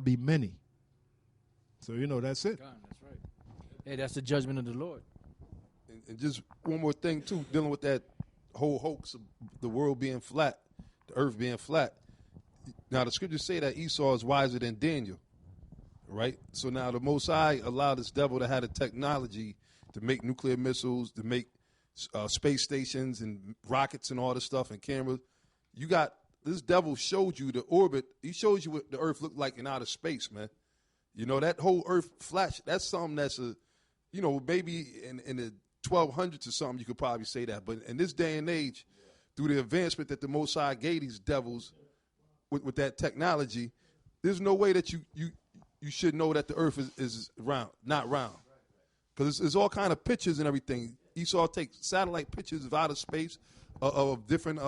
shall be many. So, that's it. God, that's right. Hey, that's the judgment of the Lord. And just one more thing, too, dealing with that whole hoax of the world being flat, the earth being flat. Now, the scriptures say that Esau is wiser than Daniel, right? So now the Most High allowed this devil to have the technology to make nuclear missiles, to make space stations and rockets and all this stuff and cameras. You got this devil showed you the orbit. He showed you what the earth looked like in outer space, man. That whole earth flash, that's something that's maybe in the 1200s or something, you could probably say that. But in this day and age, through the advancement that the Most High gave these devils with that technology, there's no way that you should know that the earth is round, not round. Because there's all kind of pictures and everything. Esau takes satellite pictures of outer space, of different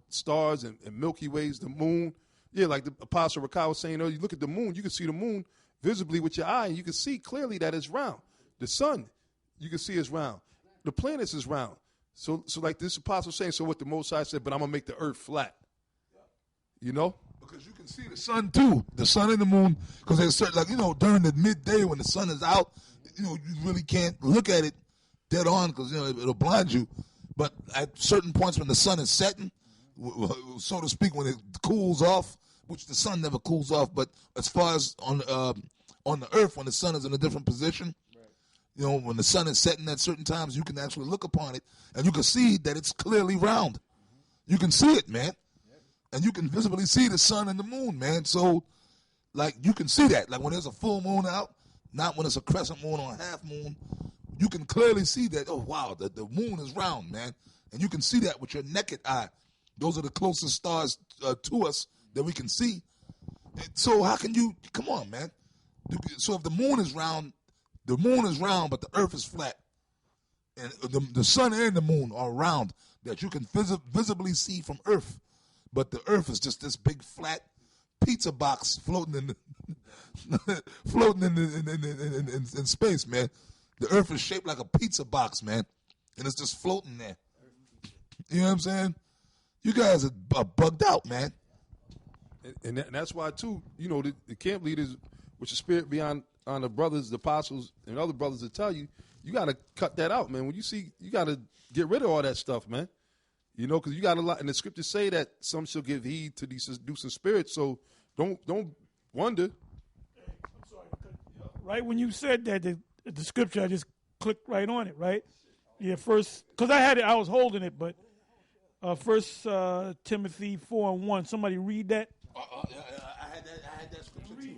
stars and Milky Ways, the moon. Yeah, like the Apostle Rakai was saying earlier, you look at the moon, you can see the moon visibly with your eye, and you can see clearly that it's round. The sun, you can see is round. The planets is round. So like this apostle saying, so what the Most High said, but I'm going to make the earth flat. Because you can see the sun, too. The sun and the moon, because there's certain, during the midday when the sun is out, you really can't look at it dead on because, it'll blind you. But at certain points when the sun is setting, so to speak, when it cools off, which the sun never cools off, but as far as on the earth, when the sun is in a different position, when the sun is setting at certain times, you can actually look upon it, and you can see that it's clearly round. You can see it, man. And you can visibly see the sun and the moon, man. So, you can see that. Like, when there's a full moon out, not when it's a crescent moon or a half moon, you can clearly see that, oh, wow, the moon is round, man. And you can see that with your naked eye. Those are the closest stars to us that we can see. And so how can you, come on, man. So if the moon is round, but the earth is flat. And the sun and the moon are round that you can visibly see from earth. But the earth is just this big flat pizza box floating in space, man. The earth is shaped like a pizza box, man. And it's just floating there. You know what I'm saying? You guys are bugged out, man. And that's why, too, the camp leaders, with the spirit beyond on the brothers, the apostles, and other brothers that tell you, you got to cut that out, man. When you see, you got to get rid of all that stuff, man. Because you got a lot, and the scriptures say that some shall give heed to these seducing spirits. So don't wonder. Hey, I'm sorry. Right when you said that, the scripture, I just clicked right on it. Right? Yeah. First, because I was holding it, but First Timothy 4:1. Somebody read that. I had that scripture too.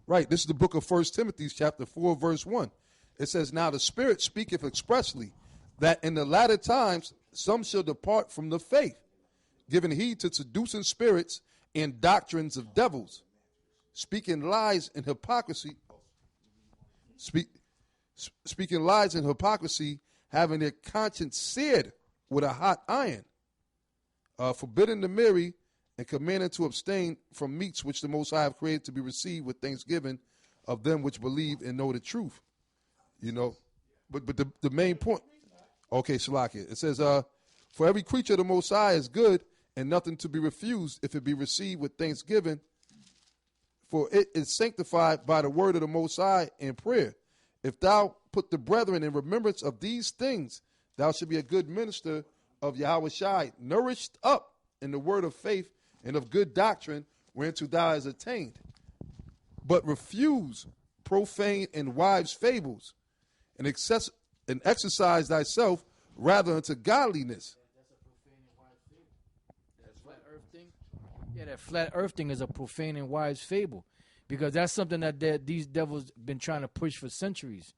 Right. This is the book of 1 Timothy, chapter 4, verse 1. It says, "Now the Spirit speaketh expressly, that in the latter times some shall depart from the faith, giving heed to seducing spirits and doctrines of devils, speaking lies and hypocrisy, having their conscience seared with a hot iron, forbidding to marry, and commanding to abstain from meats which the Most High have created to be received with thanksgiving of them which believe and know the truth." But the main point. Okay, Shalakia. It says, "For every creature of the Most High is good, and nothing to be refused if it be received with thanksgiving. For it is sanctified by the word of the Most High and prayer. If thou put the brethren in remembrance of these things, thou shalt be a good minister of Yahweh Shai, nourished up in the word of faith and of good doctrine, whereunto thou hast attained. But refuse profane and wives' fables, and exercise thyself rather unto godliness." That flat earth thing? Yeah, that flat earth thing is a profane and wise fable, because that's something that these devils been trying to push for centuries.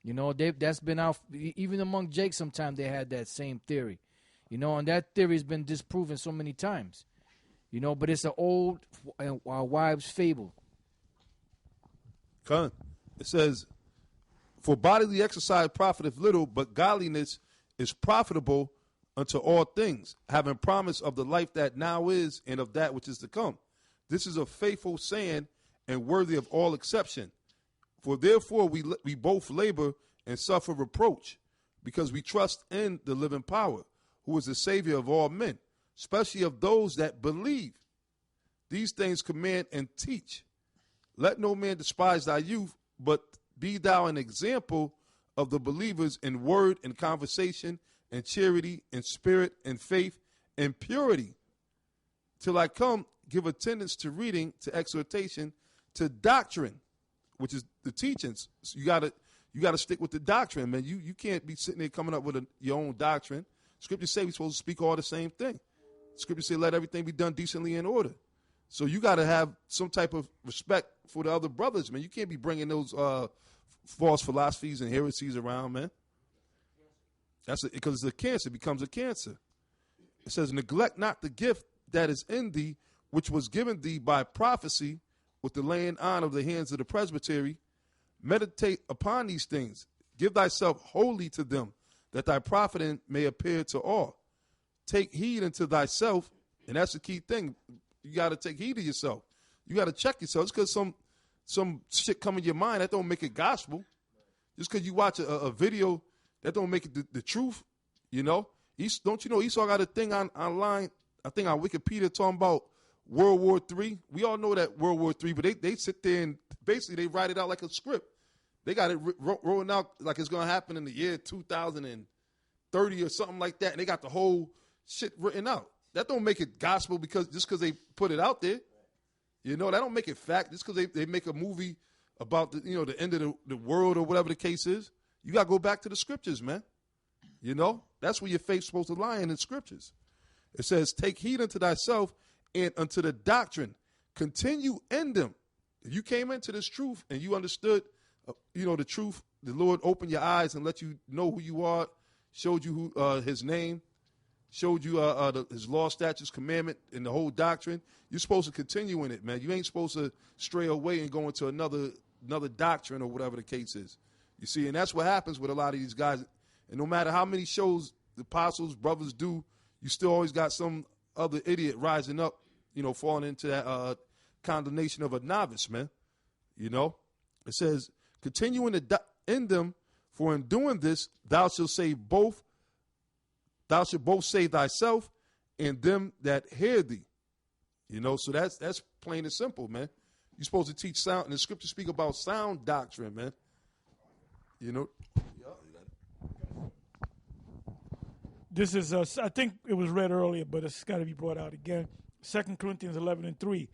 That's been out, even among Jake sometimes they had that same theory. And that theory has been disproven so many times. But it's an old wives' fable. It says, "For bodily exercise profiteth little, but godliness is profitable unto all things, having promise of the life that now is and of that which is to come. This is a faithful saying and worthy of all exception. For therefore we both labor and suffer reproach, because we trust in the living power, who is the Savior of all men, especially of those that believe. these things command and teach. Let no man despise thy youth, but be thou an example of the believers in word and conversation and charity and spirit and faith and purity. Till I come, give attendance to reading, to exhortation, to doctrine, which is the teachings. So you gotta stick with the doctrine, man. You can't be sitting there coming up with your own doctrine. Scripture say we're supposed to speak all the same thing. Scripture say let everything be done decently in order. So you got to have some type of respect for the other brothers, man. You can't be bringing those false philosophies and heresies around, man. Because it's a cancer. It becomes a cancer. It says, neglect not the gift that is in thee, which was given thee by prophecy with the laying on of the hands of the presbytery. Meditate upon these things. Give thyself wholly to them, that thy profiting may appear to all. Take heed unto thyself, and that's the key thing. You got to take heed of yourself. You got to check yourself. Just because some shit come in your mind, that don't make it gospel. Just because you watch a video, that don't make it the truth, you know. Don't you know Esau got a thing online, I think on Wikipedia, talking about World War III. We all know that World War III, but they sit there and basically they write it out like a script. They got it rolling out like it's going to happen in the year 2030 or something like that, and they got the whole shit written out. That don't make it gospel just because they put it out there. You know, that don't make it fact. Just because they make a movie about the end of the world or whatever the case is. You got to go back to the scriptures, man. You know, that's where your faith's supposed to lie in the scriptures. It says, take heed unto thyself and unto the doctrine. Continue in them. If you came into this truth and you understood, the truth, the Lord opened your eyes and let you know who you are, showed you his name, showed you his law, statutes, commandment, and the whole doctrine. You're supposed to continue in it, man. You ain't supposed to stray away and go into another doctrine or whatever the case is. You see, and that's what happens with a lot of these guys. And no matter how many shows the apostles, brothers do, you still always got some other idiot rising up, falling into that condemnation of a novice, man. You know, it says, continue in them, for in doing this, thou shalt save both. Thou shalt both save thyself and them that hear thee. So that's plain and simple, man. You're supposed to teach sound, and the scriptures speak about sound doctrine, man. This is, I think it was read earlier, but it's got to be brought out again. 2 Corinthians 11:3.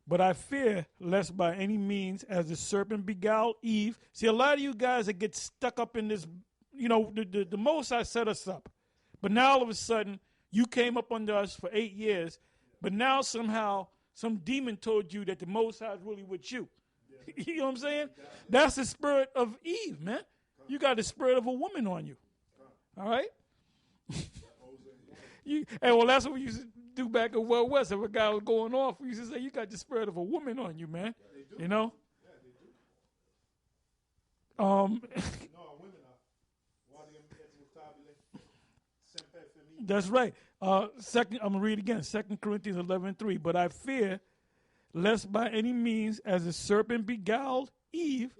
But I fear lest by any means, as the serpent beguiled Eve. See, a lot of you guys that get stuck up in this, the Most High set us up. But now all of a sudden, you came up under us for 8 years, but now somehow some demon told you that the Most High is really with you. Yeah. You know what I'm saying? That's the spirit of Eve, man. You got the spirit of a woman on you. All right? That's what we used to do back in Wild West. If a guy was going off, we used to say, you got the spirit of a woman on you, man. Yeah, Yeah, they do. That's right. I'm going to read again, 2 Corinthians 11:3. But I fear lest by any means, as the serpent beguiled Eve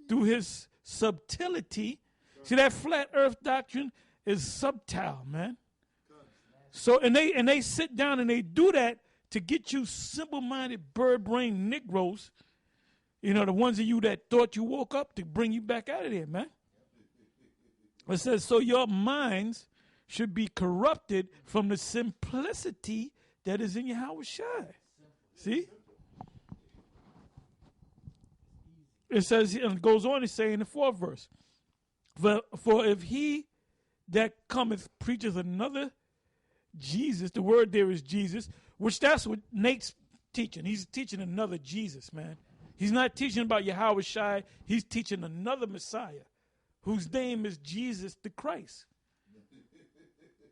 through his subtlety. See, that flat earth doctrine is subtle, man. So, and they sit down and they do that to get you simple-minded, bird-brained Negroes, the ones of you that thought you woke up, to bring you back out of there, man. It says, so your minds should be corrupted from the simplicity that is in Yahweh Shai. See? It says, and it goes on to say in the 4th verse, for if he that cometh preaches another Jesus, the word there is Jesus, which that's what Nate's teaching. He's teaching another Jesus, man. He's not teaching about Yahweh Shai. He's teaching another Messiah whose name is Jesus the Christ.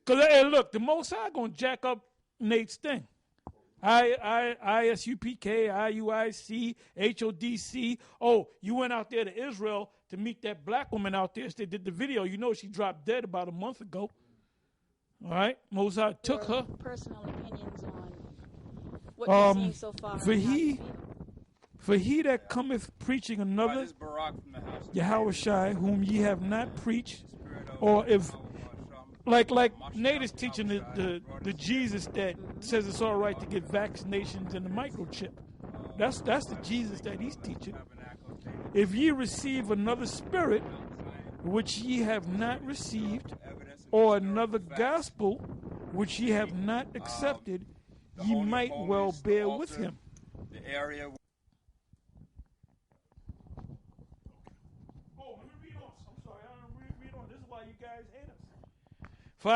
Because, hey, look, the Most High going to jack up Nate's thing. ISUPK, IUIC, HODC. Oh, you went out there to Israel to meet that black woman out there. They did the video. She dropped dead about a month ago. All right? Most High took her. Personal opinions on what you're seeing so far. For he that cometh preaching another Yahweh Shai, whom ye have not preached, or if like Nate is teaching the Jesus that says it's all right to get vaccinations and the microchip. That's the Jesus that he's teaching. If ye receive another spirit, which ye have not received, or another gospel, which ye have not accepted, ye might well bear with him. The area. Oh, let me read on. I'm sorry, I don't read on. This is why you guys hate us. For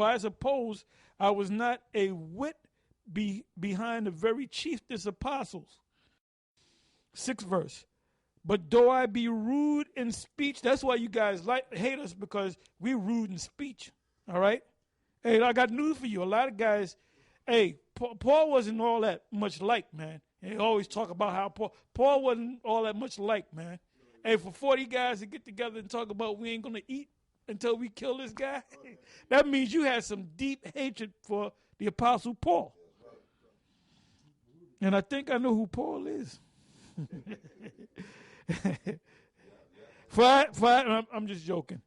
I suppose I was not a whit behind the very chiefest apostles. 6th verse. But though I be rude in speech, that's why you guys hate us, because we rude in speech. All right? Hey, I got news for you. A lot of guys, hey, Paul wasn't all that much liked, man. They always talk about how Paul wasn't all that much liked, man. Hey, for 40 guys to get together and talk about we ain't going to eat until we kill this guy, that means you had some deep hatred for the Apostle Paul. And I think I know who Paul is. I'm just joking.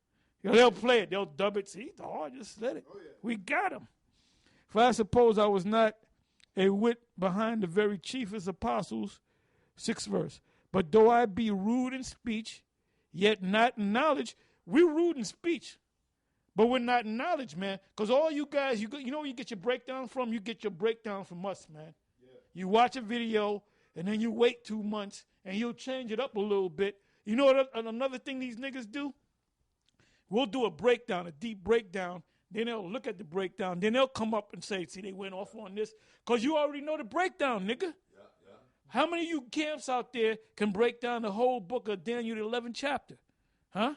They'll play it. They'll dub it. See, just let it. We got him. For I suppose I was not a whit behind the very chiefest apostles. 6th verse. But though I be rude in speech, yet not in knowledge. We're rude in speech, but we're not in knowledge, man. Because all you guys, you know where you get your breakdown from? You get your breakdown from us, man. Yeah. You watch a video, and then you wait 2 months, and you'll change it up a little bit. You know what another thing these niggas do? We'll do a breakdown, a deep breakdown. Then they'll look at the breakdown. Then they'll come up and say, see, they went off on this. Because you already know the breakdown, nigga. Yeah. How many of you camps out there can break down the whole book of Daniel, the 11th chapter? Huh?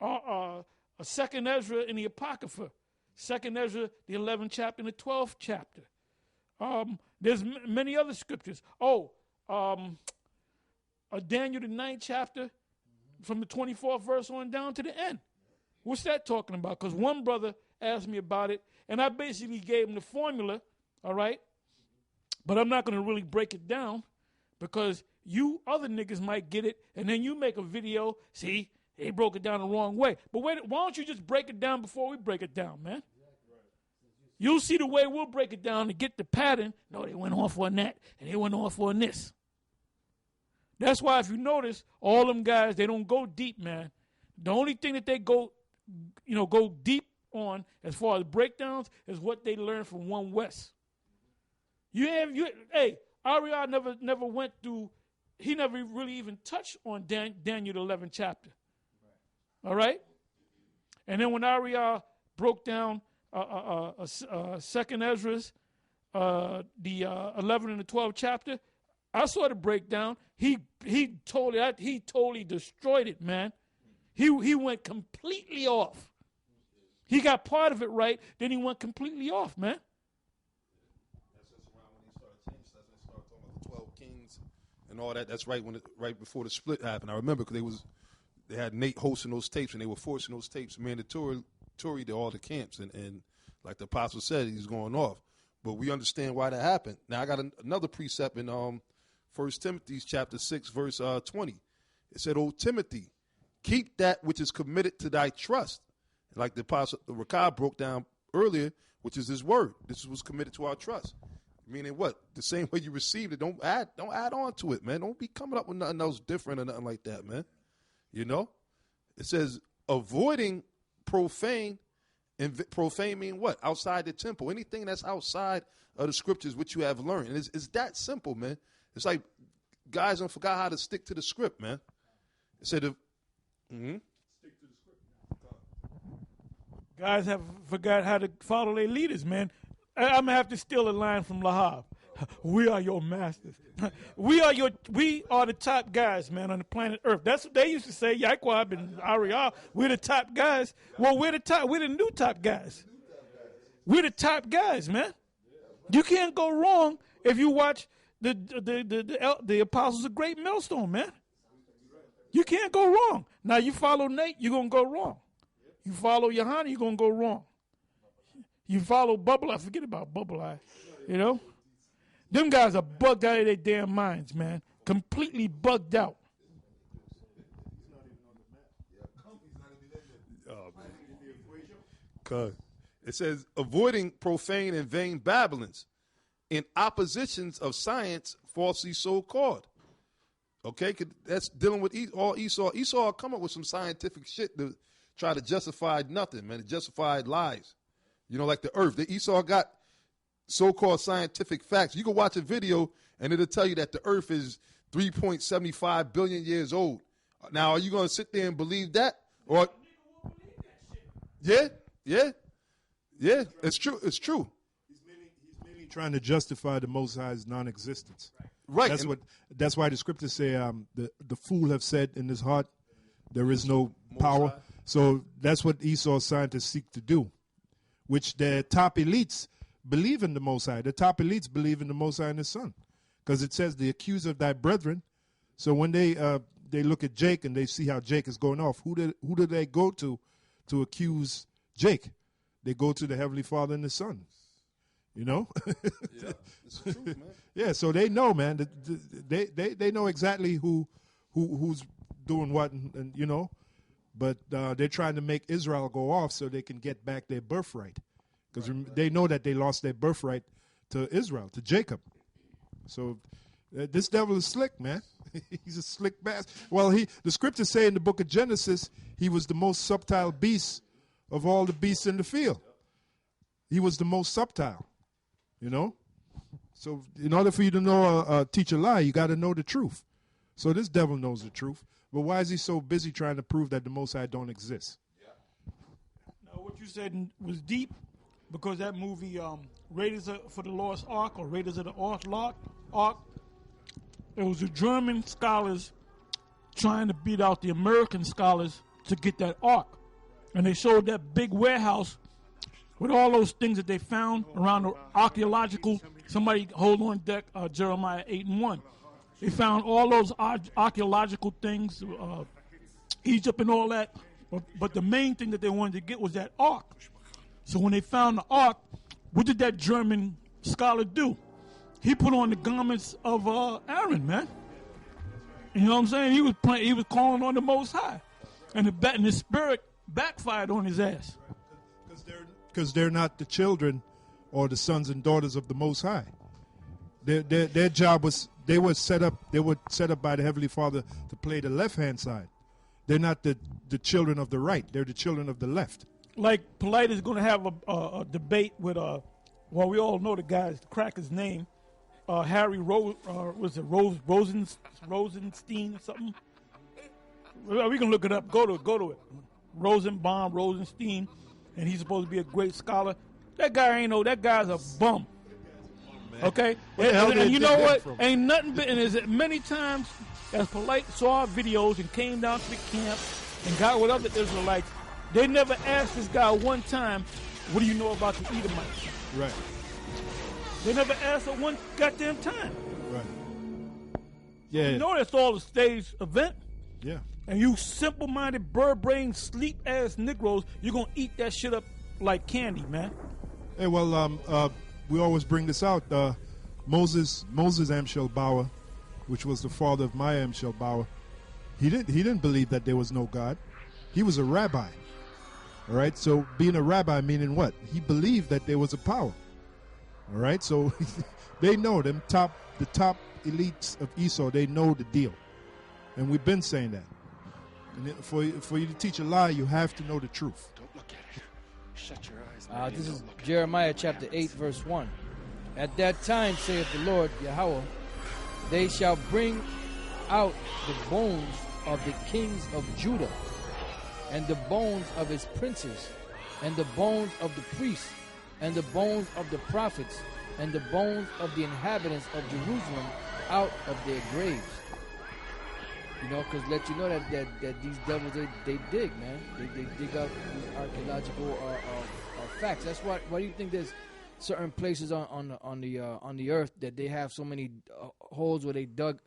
A 2nd Ezra in the Apocrypha. 2nd Ezra, the 11th chapter and the 12th chapter. There's many other scriptures. Daniel, the 9th chapter, from the 24th verse on down to the end. What's that talking about? Because one brother asked me about it, and I basically gave him the formula, all right? But I'm not going to really break it down, because you other niggas might get it, and then you make a video, see, they broke it down the wrong way. But why don't you just break it down before we break it down, man? You'll see the way we'll break it down to get the pattern. No, they went off on that, and they went off on this. That's why if you notice, all them guys, they don't go deep, man. The only thing that they go deep on as far as breakdowns is what they learned from One West. Ariel never went through, he never really even touched on Daniel the 11th chapter. All right? And then when Ariel broke down 2nd Ezra's, the 11th and the 12th chapter, I saw the breakdown. He totally destroyed it, man. He went completely off. He got part of it right, then he went completely off, man. That's around when he started changing. That's when they started talking about the 12 kings and all that. That's right before the split happened. I remember because they had Nate hosting those tapes, and they were forcing those tapes mandatory to all the camps. And like the apostle said, he's going off. But we understand why that happened. Now, I got another precept in 1 Timothy chapter 6, verse 20. It said, O Timothy, keep that which is committed to thy trust. And like the apostle Rakab broke down earlier, which is his word. This was committed to our trust. Meaning what? The same way you received it, don't add on to it, man. Don't be coming up with nothing else different or nothing like that, man. You know? It says, avoiding profane, and profane mean what? Outside the temple. Anything that's outside of the scriptures, which you have learned. And it's that simple, man. It's like guys don't forgot how to stick to the script, man. It said, stick to the script. Guys have forgot how to follow their leaders, man. I'm going to have to steal a line from Lahab. We are your masters. We are the top guys, man, on the planet Earth. That's what they used to say, Yaquab and Ariel. We're the top guys. Well, we're the new top guys. We're the top guys, man. You can't go wrong if you watch the Apostles of Great Millstone, man. You can't go wrong. Now, you follow Nate, you're going to go wrong. You follow Yohana, you're going to go wrong. You follow Bubble Eye, forget about Bubble Eye, you know. Them guys are bugged out of their damn minds, man. Completely bugged out. Good. It says, avoiding profane and vain babblings in oppositions of science falsely so called. Okay, 'cause that's dealing with all Esau. Esau come up with some scientific shit to try to justify nothing, man. To justify lies. You know, like the earth. The Esau got so-called scientific facts. You can watch a video and it'll tell you that the earth is 3.75 billion years old. Now, are you going to sit there and believe that? Or yeah, it's true. It's true. He's mainly trying to justify the Most High's non-existence. Right. That's why the scriptures say the fool have said in his heart there is no power. High. So that's what Esau scientists seek to do, which the top elites believe in the Most High. The top elites believe in the Most High and His Son, because it says the accuser of thy brethren. So when they look at Jake and they see how Jake is going off, who do they go to accuse Jake? They go to the Heavenly Father and the Son. You know? Yeah, it's the truth, man. Yeah, so they know, man. They know exactly who's doing what, and you know. But they're trying to make Israel go off so they can get back their birthright, because they know that they lost their birthright to Israel, to Jacob. So this devil is slick, man. He's a slick bastard. Well, the scriptures say in the book of Genesis, he was the most subtle beast of all the beasts in the field. He was the most subtle, you know. So in order for you to know teach a lie, you got to know the truth. So this devil knows the truth. But why is he so busy trying to prove that the Most High don't exist? Now, what you said was deep, because that movie, Raiders for the Lost Ark, or Raiders of the Ark, it was the German scholars trying to beat out the American scholars to get that Ark. And they showed that big warehouse with all those things that they found around the archaeological. Somebody hold on deck, Jeremiah 8:1. They found all those archaeological things, Egypt and all that. But the main thing that they wanted to get was that ark. So when they found the ark, what did that German scholar do? He put on the garments of Aaron, man. You know what I'm saying? He was calling on the Most High, and the spirit backfired on his ass. Because they're not the children or the sons and daughters of the Most High. Their job was they were set up by the Heavenly Father to play the left-hand side. They're not the children of the right. They're the children of the left. Like Polite is going to have a debate with well, we all know the guy's cracker's name, Harry Rosenstein or something. We can look it up. Go to it. Rosenstein, and he's supposed to be a great scholar. That guy ain't that guy's a bum. Okay, and you know what? Ain't nothing but, and as many times as Polite saw our videos and came down to the camp and got with other Israelites, they never asked this guy one time, "What do you know about the Edomites?" Right. They never asked her one goddamn time. Right. Yeah. You know that's all a staged event. Yeah. And you simple-minded, bird-brained, sleep-ass Negroes, you're gonna eat that shit up like candy, man. Hey, well, we always bring this out. Moses Amschel Bauer, which was the father of Maya Amschel Bauer, he didn't believe that there was no God. He was a rabbi. All right. So being a rabbi meaning what? He believed that there was a power. All right. So they know the top elites of Esau. They know the deal, and we've been saying that. And for you to teach a lie, you have to know the truth. Don't look at it. Shut your eyes. This is Jeremiah chapter 8, verse 1. At that time, saith the Lord Yahweh, they shall bring out the bones of the kings of Judah, and the bones of his princes, and the bones of the priests, and the bones of the prophets, and the bones of the inhabitants of Jerusalem out of their graves. You know, because let you know that these devils, they dig, man. They dig up these archaeological facts. That's why do you think there's certain places on the earth that they have so many holes where they dug